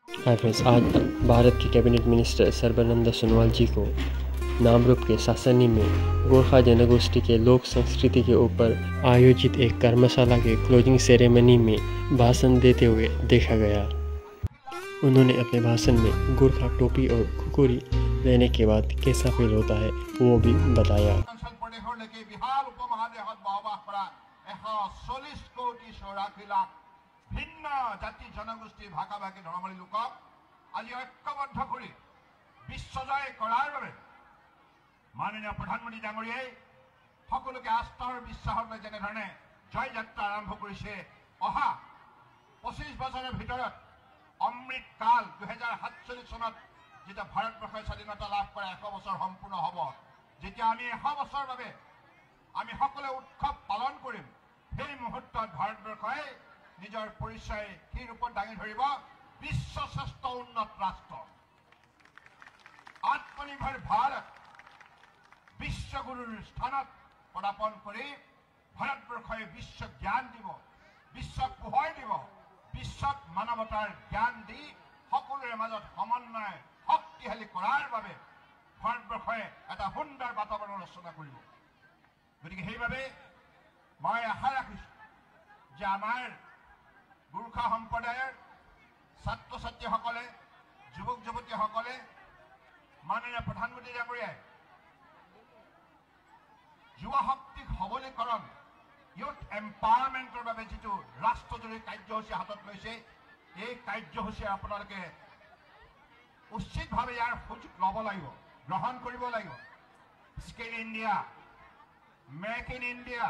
Hi friends, आज भारत के cabinet minister Sarbananda Sonowal जी को नामरूप के सासनी में गोरखा जनगोष्ठी के लोक संस्कृति के ऊपर आयोजित एक कर्मशाला के क्लोजिंग सेरेमनी में भाषण देते हुए देखा गया। उन्होंने अपने भाषण में गोरखा टोपी और खुकुरी लेने के बाद कैसा फील होता है वो भी बताया। ভিন্ন জাতি জনগোষ্ঠী ভাষা ভাষী ধৰ্মাৱলী লোকক আজি ঐক্যবদ্ধ কৰি বিশ্বজয় কৰাৰ বাবে মাননীয় প্ৰধানমন্ত্ৰী ডাঙৰীয়াই সকলোকে আস্থাৰ বিশ্বাসৰ লৈ যেনেধৰণে জয় যাত্ৰা আৰম্ভ কৰিছে। অহা 25 বছৰৰ ভিতৰত অমৃত কাল 2047 চনত যেতিয়া ভাৰতবৰ্ষই স্বাধীনতা লাভ কৰা 100 বছৰ সম্পূৰ্ণ হ'ব, যেতিয়া আমি 100 বছৰৰ বাবে আমি সকলোৱে উৎসৱ পালন কৰিম, সেই মুহূৰ্তত ভাৰতবৰ্ষই নিজৰ পৰিচয় কি ৰূপত দাঙি ধৰিব? বিশ্ব শ্ৰেষ্ঠ উন্নত ৰাষ্ট্ৰ, আত্মনিৰ্ভৰ ভাৰত, বিশ্বগুৰুৰ স্থানত পদাৰ্পণ কৰি ভাৰতবৰ্ষই বিশ্ব জ্ঞান দিব, বিশ্বক পোহৰ দিব, বিশ্বক মানৱতাৰ জ্ঞান দি সকলোৰে মাজত সমন্বয় শক্তিশালী কৰাৰ বাবে ভাৰতবৰ্ষই এটা সুন্দৰ বাতাবৰণ ৰচনা কৰিব। গতিকে সেইবাবে মই আশা ৰাখিছোঁ যে আমাৰ গোৰ্খা সম্প্ৰদায়ৰ ছাত্ৰ ছাত্ৰীসকলে, যুৱক যুৱতীসকলে মাননীয় প্ৰধানমন্ত্ৰী ডাঙৰীয়াই যুৱ শক্তিক সবলীকৰণ, ইউথ এম্পাৱাৰমেণ্টৰ বাবে যিটো ৰাষ্ট্ৰজুৰি কাৰ্যসূচী হাতত লৈছে, এই কাৰ্যসূচীয়ে আপোনালোকে উচিতভাৱে ইয়াৰ সুযোগ ল'ব লাগিব, গ্ৰহণ কৰিব লাগিব। Skill India, make in India,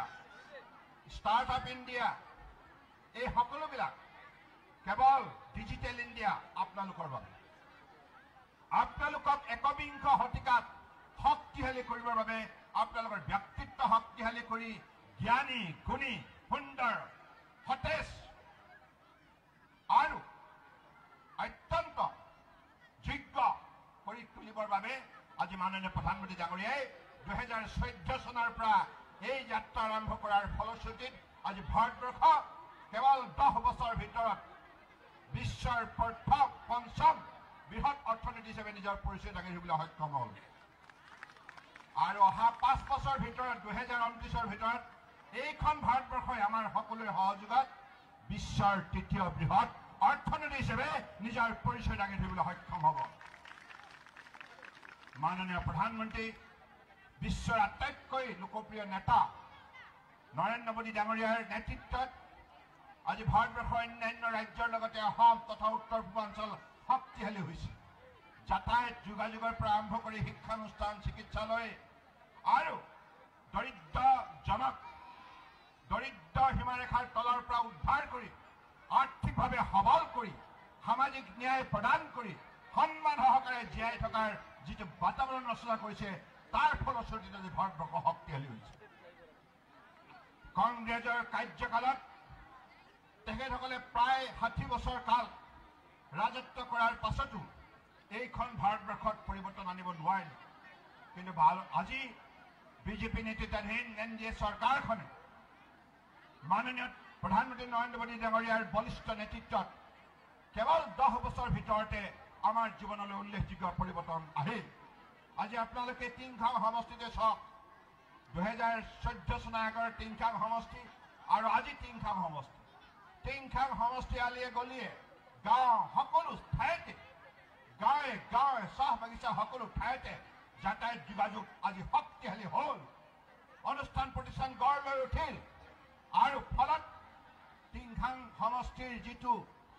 startup India, এই সকলোবিলাক কেৱল ডিজিটেল ইণ্ডিয়া আপোনালোকৰ বাবে। আপোনালোকক একবিংশ শতিকাত শক্তিশালী কৰিবৰ বাবে আপোনালোকৰ ব্যক্তিত্ব শক্তিশালী কৰি জ্ঞানী, গুণী, সুন্দৰ, সতেজ আৰু অত্যন্ত যোগ্য কৰি তুলিবৰ বাবে আজি মাননীয় প্ৰধানমন্ত্ৰী ডাঙৰীয়াই 2014 চনৰ পৰা এই যাত্ৰা আৰম্ভ কৰাৰ ফলশ্ৰুতিত আজি ভাৰতবৰ্ষ কেৱল 10 বছৰৰ ভিতৰত বিশ্বৰ পঞ্চম বৃহৎ অৰ্থনীতি হিচাপে নিজৰ পৰিচয় দাঙি ধৰিবলৈ সক্ষম হ'ল। আৰু অহা 5 বছৰৰ ভিতৰত 2029 ভিতৰত এইখন ভাৰতবৰ্ষই আমাৰ সকলোৰে সহযোগত বিশ্বৰ তৃতীয় বৃহৎ অৰ্থনীতি হিচাপে নিজৰ পৰিচয় দাঙি ধৰিবলৈ সক্ষম হ'ব। মাননীয় প্ৰধানমন্ত্ৰী, বিশ্বৰ আটাইতকৈ লোকপ্ৰিয় নেতা নৰেন্দ্ৰ মোদী ডাঙৰীয়াৰ নেতৃত্বত আজি ভাৰতবৰ্ষৰ অন্যান্য ৰাজ্যৰ লগতে অসম তথা উত্তৰ পূৰ্বাঞ্চল শক্তিশালী হৈছে। যাতায়াত যোগাযোগৰ পৰা আৰম্ভ কৰি শিক্ষানুষ্ঠান, চিকিৎসালয় আৰু দৰিদ্ৰ সীমাৰেখাৰ তলৰ পৰা উদ্ধাৰ কৰি আৰ্থিকভাৱে সবল কৰি সামাজিক ন্যায় প্ৰদান কৰি সন্মান সহকাৰে জীয়াই থকাৰ যিটো বাতাবৰণ ৰচনা কৰিছে, তাৰ ফলশ্ৰুতিত আজি ভাৰতবৰ্ষ শক্তিশালী হৈছে। কংগ্ৰেছৰ কাৰ্যকালত তেখেতসকলে প্ৰায় 60 বছৰ কাল ৰাজত্ব কৰাৰ পাছতো এইখন ভাৰতবৰ্ষত পৰিৱৰ্তন আনিব নোৱাৰিলে। কিন্তু আজি বিজেপি নেতৃত্বাধীন NDA চৰকাৰখনে মাননীয় প্ৰধানমন্ত্ৰী নৰেন্দ্ৰ মোদী ডাঙৰীয়াৰ বলিষ্ঠ নেতৃত্বত কেৱল 10 বছৰৰ ভিতৰতে আমাৰ জীৱনলৈ উল্লেখযোগ্য পৰিৱৰ্তন আহিল। আজি আপোনালোকে টিংখাং সমষ্টিতে চাওক, 2014 চনৰ আগৰ টিংখাং সমষ্টি আৰু আজি টিংখাং সমষ্টি। টিংখাং সমষ্টি আলিয়ে গলিয়ে গাঁও সকলো ঠাইতে, গাঁৱে গাঁৱে চাহ বাগিচা সকলো ঠাইতে যাতায়াত যোগাযোগ আজি শক্তিশালী হ'ল, অনুষ্ঠান প্ৰতিষ্ঠান গঢ় লৈ উঠিল আৰু ফলত টিংখাং সমষ্টিৰ যিটো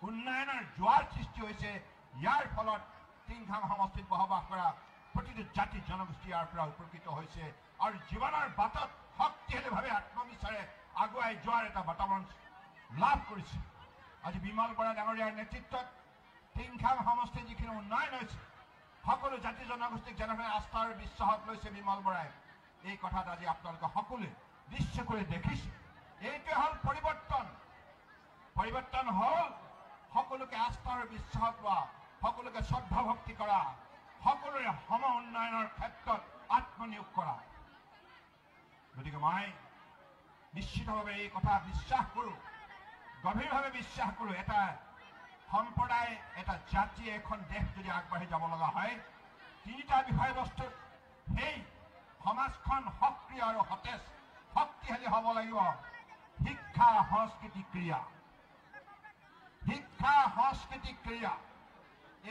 উন্নয়নৰ জোৱাৰ সৃষ্টি হৈছে, ইয়াৰ ফলত টিংখাং সমষ্টিত বসবাস কৰা প্ৰতিটো জাতি জনগোষ্ঠী ইয়াৰ পৰা উপকৃত হৈছে আৰু জীৱনৰ বাটত শক্তিশালীভাৱে আত্মবিশ্বাসেৰে আগুৱাই যোৱাৰ এটা বাতাবৰণ লাভ কৰিছে। আজি বিমল বৰা ডাঙৰীয়াৰ নেতৃত্বত টিংখাং সমষ্টিৰ যিখিনি উন্নয়ন হৈছে, সকলো জাতি জনগোষ্ঠীক যেনেদৰে আস্থা আৰু বিশ্বাসত লৈছে বিমল বৰাই, এই কথাত আজি আপোনালোকে সকলোৱে দৃশ্য কৰি দেখিছে। এইটোৱে হ'ল পৰিৱৰ্তন। পৰিৱৰ্তন হ'ল সকলোকে আস্থা আৰু বিশ্বাসত লোৱা, সকলোকে শ্ৰদ্ধা ভক্তি কৰা, সকলোৰে সম উন্নয়নৰ ক্ষেত্ৰত আত্মনিয়োগ কৰা। গতিকে মই নিশ্চিতভাৱে এই কথা বিশ্বাস কৰোঁ, গভীৰভাৱে বিশ্বাস কৰোঁ, এটা সম্প্ৰদায় এটা জাতি এখন দেশ যদি আগবাঢ়ি যাব লগা হয় তিনিটা বিষয়বস্তুত সেই সমাজখন সক্ৰিয় আৰু সতেজ শক্তিশালী হ'ব লাগিব। শিক্ষা সংস্কৃতি ক্ৰিয়া, শিক্ষা সংস্কৃতি ক্ৰিয়া,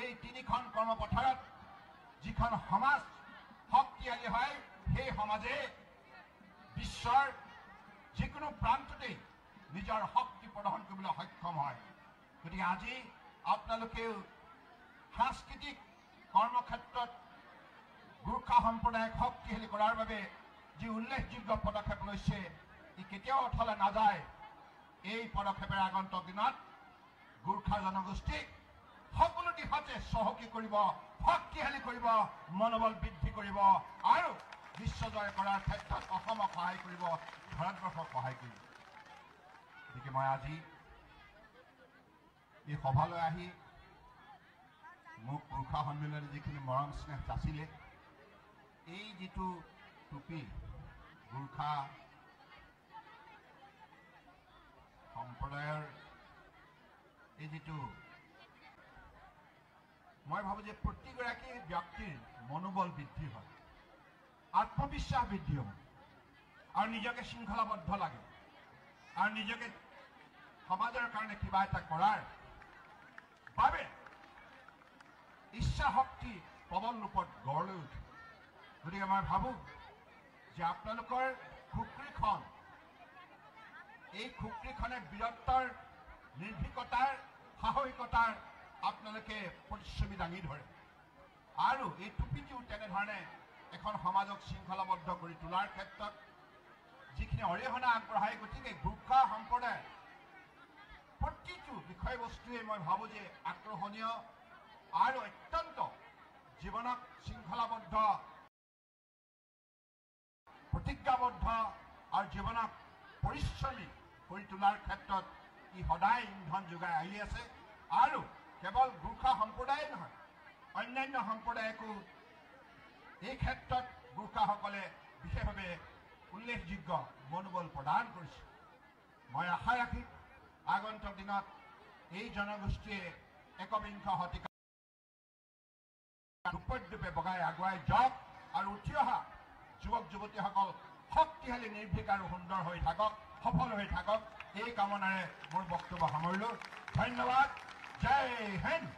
এই তিনিখন কৰ্মপথাৰত যিখন সমাজ শক্তিশালী হয় সেই সমাজে বিশ্বৰ যিকোনো প্ৰান্ততেই নিজৰ শক্তি প্ৰদৰ্শন কৰিবলৈ সক্ষম হয়। গতিকে আজি আপোনালোকেও সাংস্কৃতিক কৰ্মক্ষেত্ৰত গোৰ্খা সম্প্ৰদায়ক শক্তিশালী কৰাৰ বাবে যি উল্লেখযোগ্য পদক্ষেপ লৈছে ই কেতিয়াও অথলে নাযায়। এই পদক্ষেপেৰে আগন্তুক দিনত গোৰ্খা জনগোষ্ঠীক সকলো দিশতে চহকী কৰিব, শক্তিশালী কৰিব, মনোবল বৃদ্ধি কৰিব আৰু বিশ্বজয় কৰাৰ ক্ষেত্ৰত অসমক সহায় কৰিব, ভাৰতবৰ্ষক সহায় কৰিব। গতিকে মই আজি এই সভালৈ আহি মোক গোৰ্খা সন্মিলনে যিখিনি মৰম স্নেহ যাচিলে, এই যিটো টুপি গোৰ্খা সম্প্ৰদায়ৰ এই যিটো মই ভাবোঁ যে প্ৰতিগৰাকী ব্যক্তিৰ মনোবল বৃদ্ধি হয়, আত্মবিশ্বাস বৃদ্ধি হয় আৰু নিজকে শৃংখলাবদ্ধ লাগে আৰু নিজকে সমাজৰ কাৰণে কিবা এটা কৰাৰ বাবে ইচ্ছা শক্তি প্ৰবল ৰূপত গঢ় লৈ উঠে। গতিকে মই ভাবোঁ যে আপোনালোকৰ খুকৰিখন, এই খুকৰিখনে বীৰত্বৰ, নিৰ্ভীকতাৰ, সাহসিকতাৰ আপোনালোকে প্ৰতিচ্ছবি দাঙি ধৰে আৰু এই টুপিটিও তেনেধৰণে এখন সমাজক শৃংখলাবদ্ধ কৰি তোলাৰ ক্ষেত্ৰত যিখিনি অৰিহণা আগবঢ়ায়। গতিকে গোৰ্খা সম্প্ৰদায় প্ৰতিটো বিষয়বস্তুৱে মই ভাবোঁ যে আকৰ্ষণীয় আৰু অত্যন্ত জীৱনক শৃংখলাবদ্ধ, প্ৰতিজ্ঞাবদ্ধ আৰু জীৱনক পৰিশ্ৰমী কৰি তোলাৰ ক্ষেত্ৰত ই সদায় ইন্ধন যোগাই আহি আছে। আৰু কেৱল গোৰ্খা সম্প্ৰদায়ে নহয়, অন্যান্য সম্প্ৰদায়কো এই ক্ষেত্ৰত গোৰ্খাসকলে বিশেষভাৱে উল্লেখযোগ্য মনোবল প্ৰদান কৰিছে। মই আশা ৰাখিম আগন্তুক দিনত এই জনগোষ্ঠীয়ে একবিংশ শতিকা ৰূপে বগাই আগুৱাই যাওক আৰু উঠি অহা যুৱক যুৱতীসকল শক্তিশালী, নিৰ্ভীক আৰু সুন্দৰ হৈ থাকক, সফল হৈ থাকক। এই কামনাৰে মোৰ বক্তব্য সামৰিলোঁ। ধন্যবাদ। জয় হিন্দ।